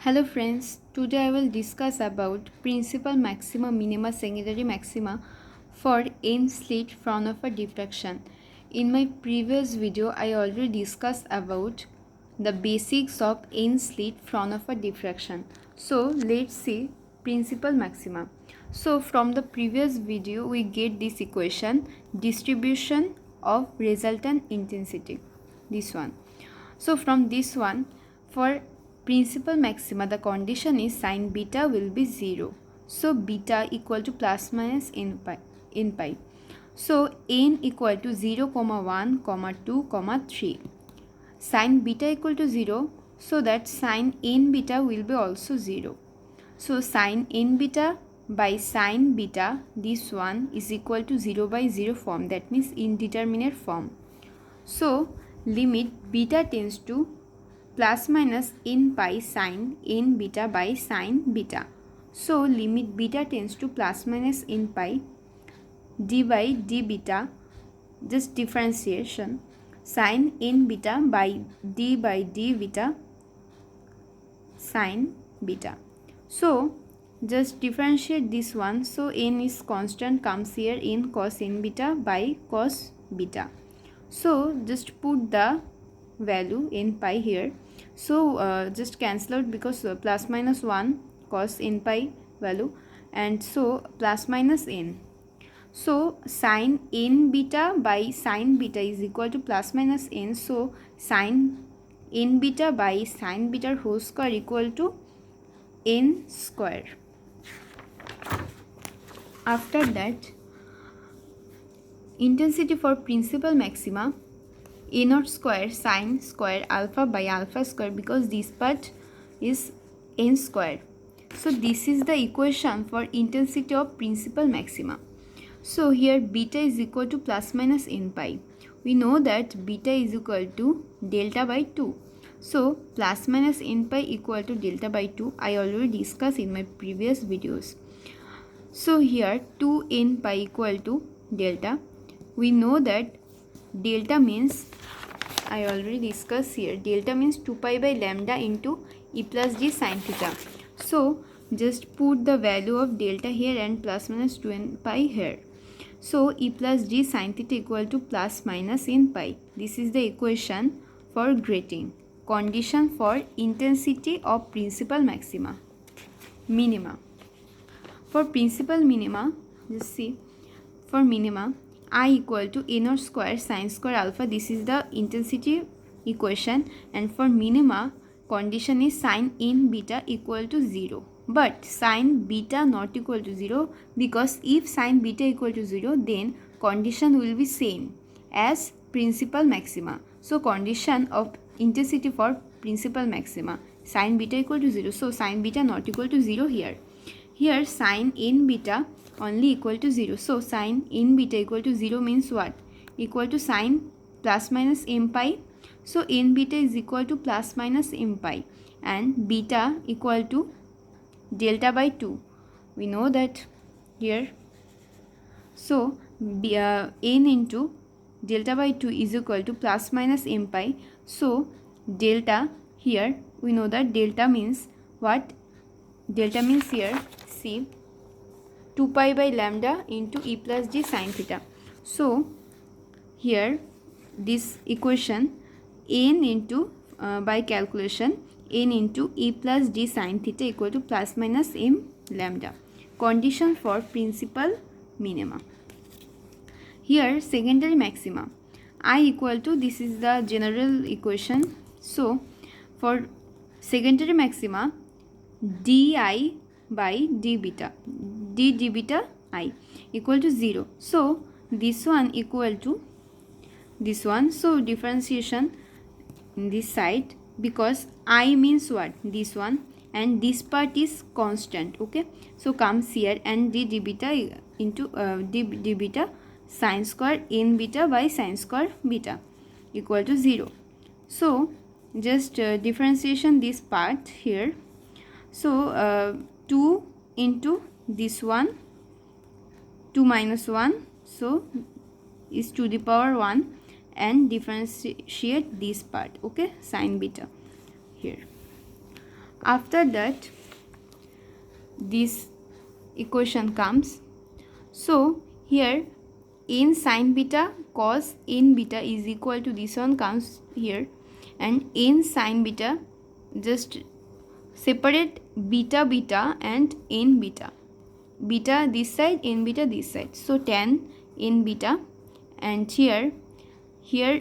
Hello friends, today I will discuss about principal maxima, minima, secondary maxima for n slit Fraunhofer diffraction. In my previous video, I already discussed about the basics of n slit Fraunhofer diffraction. So let's see principal maxima. So from the previous video, we get this equation, distribution of resultant intensity, this one. So from this one, for principal maxima, the condition is sin beta will be 0. So beta equal to plus minus n pi. So n equal to 0, 1, 2, 3. Sin beta equal to 0, so that sin n beta will be also 0. So sin n beta by sin beta, this one is equal to 0 by 0 form, that means indeterminate form. So limit beta tends to plus minus n pi sin n beta by sin beta. So limit beta tends to plus minus n pi d by d beta, just differentiation, sin n beta by d beta sin beta. So just differentiate this one. So n is constant, comes here in cos n beta by cos beta. So just put the value n pi here. So just cancel out, because plus minus 1 cos n pi value, and so plus minus n. So sin n beta by sin beta is equal to plus minus n. So sin n beta by sin beta whole square equal to n square. After that, intensity for principal maxima, a naught square sine square alpha by alpha square, because this part is n square. So this is the equation for intensity of principal maxima. So here beta is equal to plus minus n pi. We know that beta is equal to delta by 2. So plus minus n pi equal to delta by 2. I already discussed in my previous videos. So here 2n pi equal to delta. We know that delta means, I already discussed here, delta means 2 pi by lambda into e plus d sin theta. So just put the value of delta here and plus minus 2n pi here. So e plus d sin theta equal to plus minus n pi. This is the equation for grating. Condition for intensity of principal maxima. Minima. For principal minima, just see, for minima, I equal to a naught square sin square alpha. This is the intensity equation, and for minima, condition is sin n beta equal to 0. But sin beta not equal to 0, because if sin beta equal to 0, then condition will be same as principal maxima. So condition of intensity for principal maxima, sin beta equal to 0. So sin beta not equal to 0 here. Here sin n beta only equal to 0. So sin n beta equal to 0 means what? Equal to sin plus minus m pi. So n beta is equal to plus minus m pi, and beta equal to delta by 2. We know that here. So n into delta by 2 is equal to plus minus m pi. So delta here, we know that delta means what? Delta means here, see, 2 pi by lambda into e plus d sin theta. So here this equation, n into by calculation, n into e plus d sin theta equal to plus minus m lambda. Condition for principal minima. Here secondary maxima, I equal to, this is the general equation. So for secondary maxima, di by d beta, d beta I equal to 0. So this one equal to this one. So differentiation in this side, because I means what? This one, and this part is constant. Okay, so comes here, and d beta into d beta sin square n beta by sin square beta equal to 0. So just differentiation this part here. So 2 into this one, 2 minus 1, so is to the power 1, and differentiate this part. Okay, sin beta here. After that, this equation comes. So here n sin beta cos n beta is equal to this one comes here, and n sin beta, just separate beta beta and n beta. Beta this side, n beta this side. So tan n beta, and here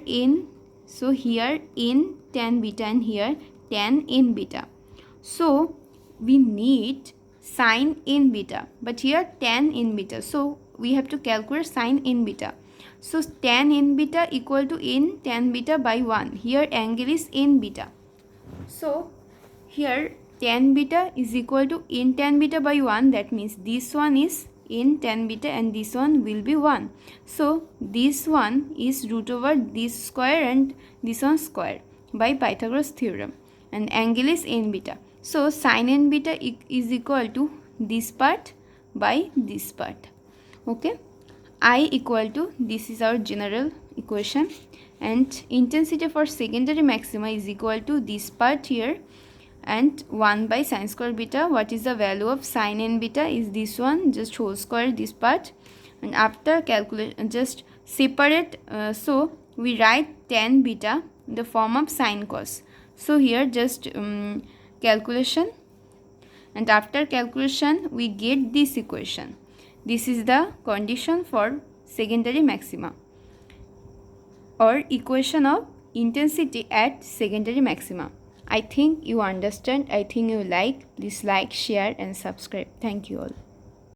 n, so here n tan beta and here tan n beta. So we need sin n beta, but here tan n beta. So we have to calculate sin n beta. So tan n beta equal to n tan beta by 1. Here angle is n beta. So here tan beta is equal to n tan beta by 1. That means this one is n tan beta and this one will be 1. So this one is root over this square and this one square by Pythagoras theorem, and angle is n beta. So sin n beta is equal to this part by this part. Okay, I equal to, this is our general equation, and intensity for secondary maxima is equal to this part here and 1 by sin square beta. What is the value of sin n beta is this one, just whole square this part, and after calculation just separate. So we write tan beta in the form of sin cos. So here just calculation, and after calculation we get this equation. This is the condition for secondary maxima, or equation of intensity at secondary maxima. I think you understand. I think you like. Please like, share and subscribe. Thank you all.